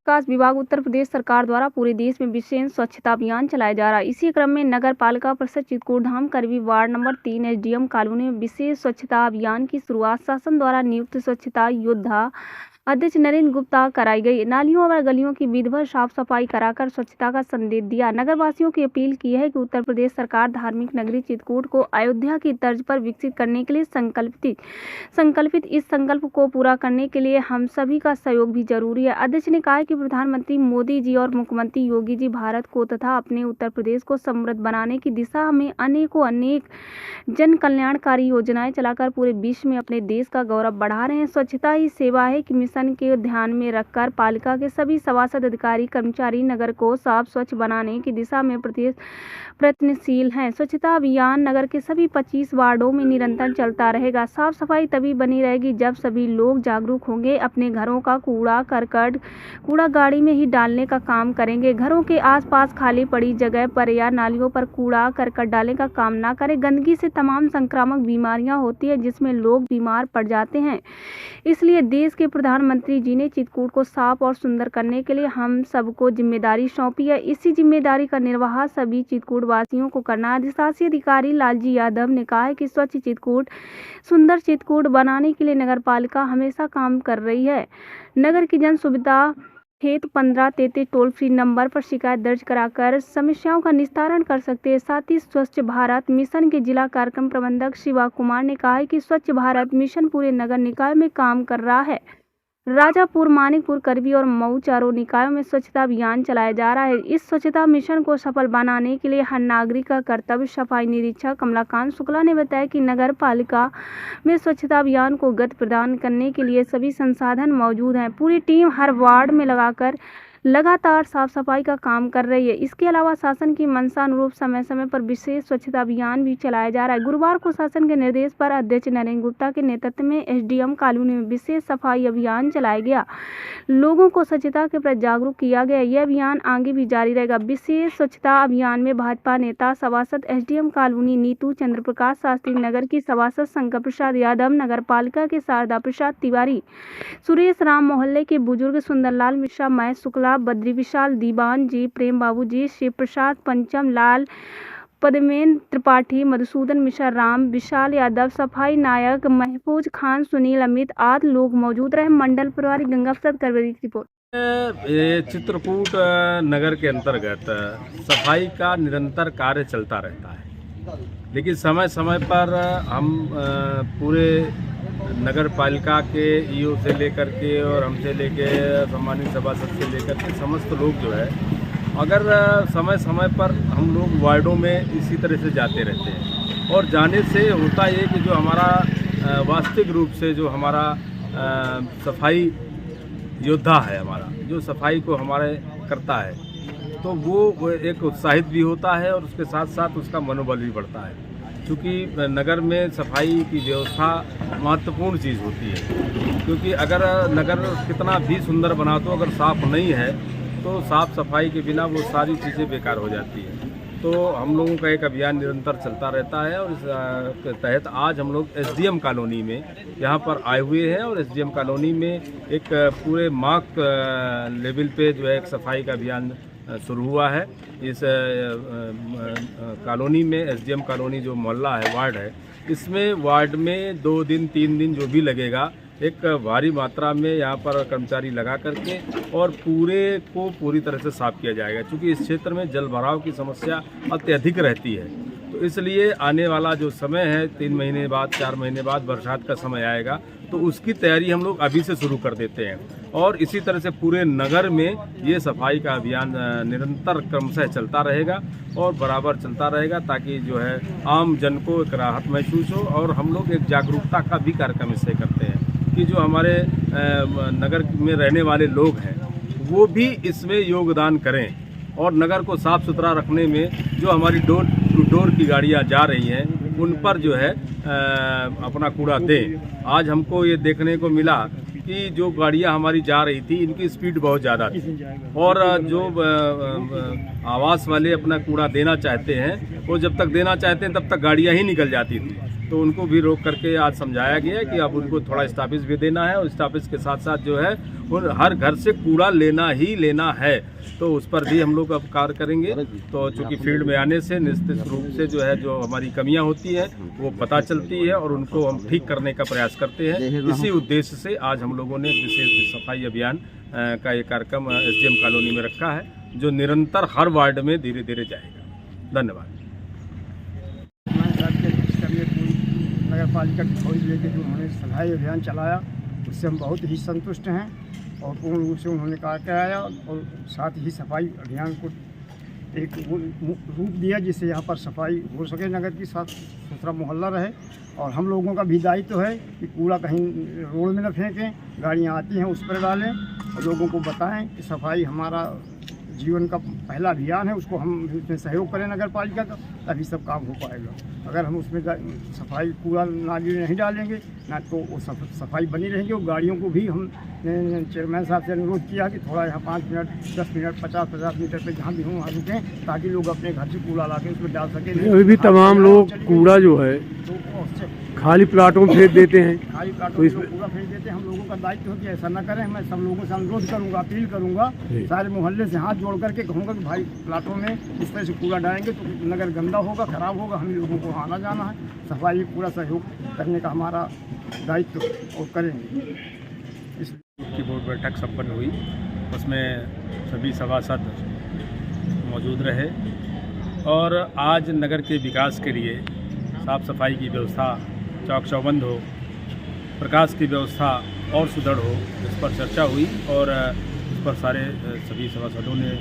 विकास विभाग उत्तर प्रदेश सरकार द्वारा पूरे देश में विशेष स्वच्छता अभियान चलाया जा रहा है। इसी क्रम में नगर पालिका परिषद चित्रकूट धाम करवी वार्ड नंबर 3 एसडीएम कॉलोनी में विशेष स्वच्छता अभियान की शुरुआत शासन द्वारा नियुक्त स्वच्छता योद्धा अध्यक्ष नरेंद्र गुप्ता कराई गई। नालियों और गलियों की विधिवत साफ सफाई कराकर स्वच्छता का संदेश दिया। नगरवासियों की अपील की है कि उत्तर प्रदेश सरकार धार्मिक नगरी चित्रकूट को अयोध्या की तर्ज पर विकसित करने के लिए संकल्पित इस संकल्प को पूरा करने के लिए हम सभी का सहयोग भी जरूरी है। अध्यक्ष ने कहा कि प्रधानमंत्री मोदी जी और मुख्यमंत्री योगी जी भारत को तथा अपने उत्तर प्रदेश को समृद्ध बनाने की दिशा में अनेक जन कल्याणकारी योजनाएं चलाकर पूरे विश्व में अपने देश का गौरव बढ़ा रहे हैं। स्वच्छता ही सेवा है कि मिशन के ध्यान में रखकर पालिका के सभी सभासद अधिकारी कर्मचारी नगर को साफ स्वच्छ बनाने की दिशा में प्रयत्नशील हैं। स्वच्छता अभियान नगर के सभी 25 वार्डों में निरंतर चलता रहेगा। साफ सफाई तभी बनी रहेगी जब सभी लोग जागरूक होंगे, अपने घरों का कूड़ा गाड़ी में ही डालने का काम करेंगे, घरों के आसपास खाली पड़ी जगह पर या नालियों पर कूड़ा करकट डालने का काम ना करें। गंदगी से तमाम संक्रामक बीमारियां होती है जिसमें लोग बीमार पड़ जाते हैं। इसलिए देश के प्रधानमंत्री जी ने चित्रकूट को साफ और सुंदर करने के लिए हम सबको जिम्मेदारी सौंपी है। इसी जिम्मेदारी का निर्वाह सभी चित्रकूट वासियों को करना है। अधिशासी अधिकारी लालजी यादव ने कहा है कि स्वच्छ चित्रकूट, सुंदर चित्रकूट बनाने के लिए नगर पालिका हमेशा काम कर रही है। नगर की जन सुविधा हेतु 1533 टोल फ्री नंबर पर शिकायत दर्ज कराकर समस्याओं का निस्तारण कर सकते हैं। साथ ही स्वच्छ भारत मिशन के जिला कार्यक्रम प्रबंधक शिवा कुमार ने कहा है कि स्वच्छ भारत मिशन पूरे नगर निकाय में काम कर रहा है। राजापुर, मानिकपुर, करवी और मऊ चारों निकायों में स्वच्छता अभियान चलाया जा रहा है। इस स्वच्छता मिशन को सफल बनाने के लिए हर नागरिक का कर्तव्य। सफाई निरीक्षक कमलाकांत शुक्ला ने बताया कि नगर पालिका में स्वच्छता अभियान को गति प्रदान करने के लिए सभी संसाधन मौजूद हैं। पूरी टीम हर वार्ड में लगातार साफ सफाई का काम कर रही है। इसके अलावा शासन की मंशा अनुरूप समय समय पर विशेष स्वच्छता अभियान भी चलाया जा रहा है। गुरुवार को शासन के निर्देश पर अध्यक्ष नरेंद्र गुप्ता के नेतृत्व में एसडीएम कॉलोनी में विशेष सफाई अभियान चलाया गया। लोगों को स्वच्छता के प्रति जागरूक किया गया। यह अभियान आगे भी जारी रहेगा। विशेष स्वच्छता अभियान में भाजपा नेता सभासद एसडीएम कॉलोनी नीतू चंद्र प्रकाश शास्त्री, नगर की सभासद शंकर प्रसाद यादव, नगर पालिका के शारदा प्रसाद तिवारी, सुरेश राम, मोहल्ले के बुजुर्ग सुंदरलाल मिश्रा, महेश शुक्ला, बद्री विशाल, दीवान जी, प्रेम बाबू जी, शिव प्रसाद, पंचम लाल, पद्मेन त्रिपाठी, मधुसूदन मिश्रा, राम विशाल यादव, सफाई नायक महफूज खान, सुनील, अमित आदि लोग मौजूद रहे। मंडल प्रभारी गंगा प्रसाद करवेरी की रिपोर्ट। ये चित्रकूट नगर के अंतर्गत सफाई का निरंतर कार्य चलता रहता है, लेकिन समय समय पर हम पूरे नगर पालिका के ईओ से लेकर के और हमसे लेके सम्मानित सभासद से लेकर के समस्त लोग जो है, अगर समय समय पर हम लोग वार्डों में इसी तरह से जाते रहते हैं और जाने से होता ये कि जो हमारा वास्तविक रूप से जो हमारा सफाई योद्धा है, हमारा जो सफाई को हमारे करता है, तो वो एक उत्साहित भी होता है और उसके साथ साथ उसका मनोबल भी बढ़ता है। क्योंकि नगर में सफाई की व्यवस्था महत्वपूर्ण चीज़ होती है, क्योंकि अगर नगर कितना भी सुंदर बना दो, अगर साफ़ नहीं है तो साफ़ सफाई के बिना वो सारी चीज़ें बेकार हो जाती है। तो हम लोगों का एक अभियान निरंतर चलता रहता है और इस तहत आज हम लोग एसडीएम कॉलोनी में यहाँ पर आए हुए हैं और एसडीएम कॉलोनी में एक पूरे मार्क लेवल पे जो है एक सफाई का अभियान शुरू हुआ है। इस कॉलोनी में एसडीएम कॉलोनी जो मोहल्ला है, वार्ड है, इसमें वार्ड में 2 दिन 3 दिन जो भी लगेगा, एक भारी मात्रा में यहाँ पर कर्मचारी लगा करके और पूरे को पूरी तरह से साफ किया जाएगा। क्योंकि इस क्षेत्र में जल भराव की समस्या अत्यधिक रहती है, तो इसलिए आने वाला जो समय है 3 महीने बाद 4 महीने बाद बरसात का समय आएगा, तो उसकी तैयारी हम लोग अभी से शुरू कर देते हैं और इसी तरह से पूरे नगर में ये सफाई का अभियान निरंतर क्रमशः चलता रहेगा और बराबर चलता रहेगा, ताकि जो है आम जन को एक राहत महसूस हो। और हम लोग एक जागरूकता का भी कार्यक्रम इससे करते हैं कि जो हमारे नगर में रहने वाले लोग हैं वो भी इसमें योगदान करें और नगर को साफ़ सुथरा रखने में जो हमारी डोर टू डोर की गाड़ियाँ जा रही हैं उन पर जो है अपना कूड़ा दें। आज हमको ये देखने को मिला कि जो गाड़ियाँ हमारी जा रही थी इनकी स्पीड बहुत ज़्यादा थी और जो आवास वाले अपना कूड़ा देना चाहते हैं वो जब तक देना चाहते हैं तब तक गाड़ियाँ ही निकल जाती थी। तो उनको भी रोक करके आज समझाया गया कि अब उनको थोड़ा स्टॉपेज भी देना है और स्टॉपेज के साथ साथ जो है उन हर घर से कूड़ा लेना ही लेना है, तो उस पर भी हम लोग अब कार्य करेंगे। तो चूँकि फील्ड में आने से निश्चित रूप से जो है जो हमारी कमियां होती है वो पता चलती है और उनको हम ठीक करने का प्रयास करते हैं। इसी उद्देश्य से आज हम लोगों ने विशेष सफाई अभियान का ये कार्यक्रम SDM कॉलोनी में रखा है, जो निरंतर हर वार्ड में धीरे धीरे जाएगा। धन्यवाद। नगर पालिका की फौज लेकर जो उन्होंने सफाई अभियान चलाया उससे हम बहुत ही संतुष्ट हैं और पूर्ण रूप से उन्होंने कार्य कराया और साथ ही सफाई अभियान को एक रूप दिया जिससे यहाँ पर सफाई हो सके, नगर की साफ सुथरा मोहल्ला रहे। और हम लोगों का भी दायित्व है कि कूड़ा कहीं रोड में न फेंकें, गाड़ियाँ आती हैं उस पर डालें और लोगों को बताएं कि सफाई हमारा जीवन का पहला अभियान है, उसको हम उसमें सहयोग करें नगर पालिका का, तभी सब काम हो पाएगा। अगर हम उसमें सफाई कूड़ा नाली नहीं डालेंगे ना तो वो सफाई बनी रहेगी। और गाड़ियों को भी हम चेयरमैन साहब से अनुरोध किया कि थोड़ा यहाँ 5 मिनट 10 मिनट 50 मीटर पे जहाँ भी हों वहाँ रुकें ताकि लोग अपने घर से कूड़ा ला के उसमें डाल सकें। अभी भी तमाम लोग कूड़ा जो है खाली प्लाटों में फेंक देते हैं, खाली प्लाटों में कूड़ा फेंक देते हैं। हम लोगों का दायित्व है कि ऐसा न करें। मैं सब लोगों से अनुरोध करूँगा, अपील करूँगा, सारे मोहल्ले से हाथ जोड़ करके कहूँगा कि भाई प्लाटों में इस तरह से कूड़ा डालेंगे तो नगर गंदा होगा, खराब होगा, हम लोगों को आना जाना है। सफाई पूरा सहयोग करने का हमारा दायित्व और करेंगे। की बोर्ड बैठक संपन्न हुई, उसमें सभी सभासद मौजूद रहे और आज नगर के विकास के लिए साफ सफाई की व्यवस्था चौक चौबंद हो, प्रकाश की व्यवस्था और सुदृढ़ हो, इस पर चर्चा हुई और इस पर सारे सभी सभासदों ने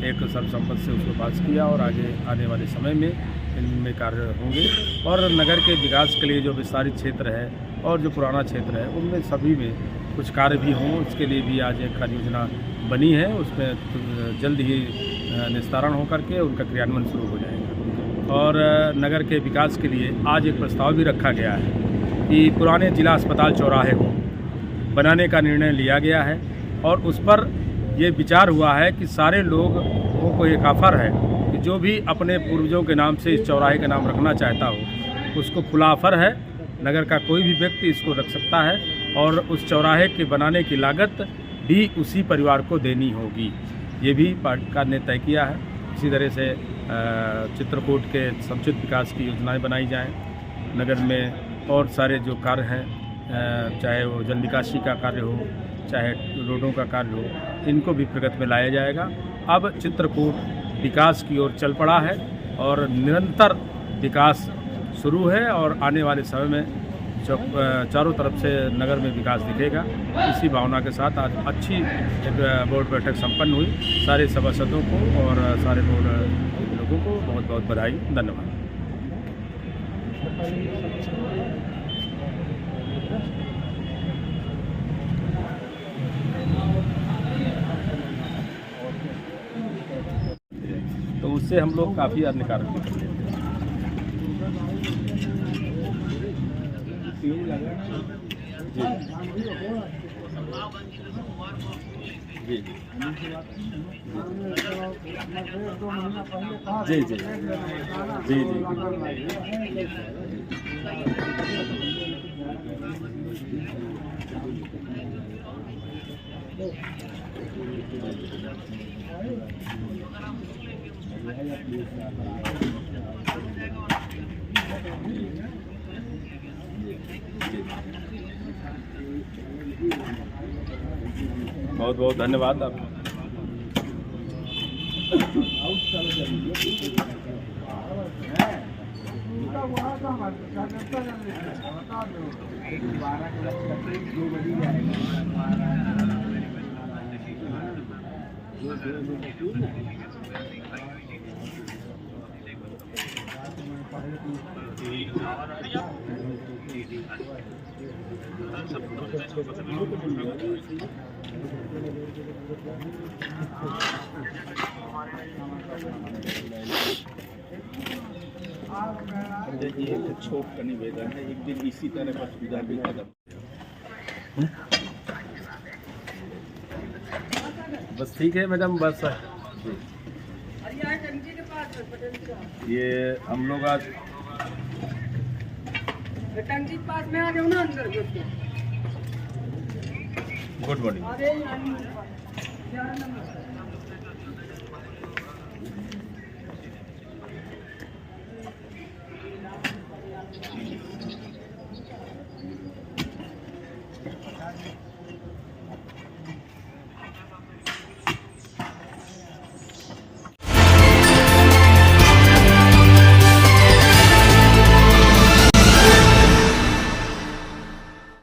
एक सर्वसम्मति से उसको पास किया और आगे आने वाले समय में इनमें कार्य होंगे। और नगर के विकास के लिए जो विस्तारित क्षेत्र है और जो पुराना क्षेत्र है उनमें सभी में कुछ कार्य भी हों, इसके लिए भी आज एक कार्य योजना बनी है, उसमें जल्द ही निस्तारण होकर के उनका क्रियान्वयन शुरू हो जाएगा। और नगर के विकास के लिए आज एक प्रस्ताव भी रखा गया है कि पुराने जिला अस्पताल चौराहे को बनाने का निर्णय लिया गया है और उस पर ये विचार हुआ है कि सारे लोगों को एक ऑफर है कि जो भी अपने पूर्वजों के नाम से इस चौराहे का नाम रखना चाहता हो उसको खुला ऑफर है। नगर का कोई भी व्यक्ति इसको रख सकता है और उस चौराहे के बनाने की लागत भी उसी परिवार को देनी होगी। ये भी पार्टी ने तय किया है। इसी तरह से चित्रकूट के समुचित विकास की योजनाएं बनाई जाएं। नगर में और सारे जो कार्य हैं, चाहे वो जल निकासी का कार्य हो, चाहे रोडों का कार्य हो, इनको भी प्रगति में लाया जाएगा। अब चित्रकूट विकास की ओर चल पड़ा है और निरंतर विकास शुरू है और आने वाले समय में चारों तरफ से नगर में विकास दिखेगा। इसी भावना के साथ आज अच्छी बोर्ड बैठक संपन्न हुई। सारे सभासदों को और सारे बोर्ड लोगों को बहुत बहुत बधाई, धन्यवाद। तो उससे हम लोग काफ़ी अन्य कार्य भी कर लेते हैं। जी जी जी जी बहुत बहुत धन्यवाद आप। देखिए छोट का निवेदन है, एक दिन इसी तरह का सुविधा भी कदम बस ठीक है मैडम। बस ये हम लोग आज गुड मॉर्निंग।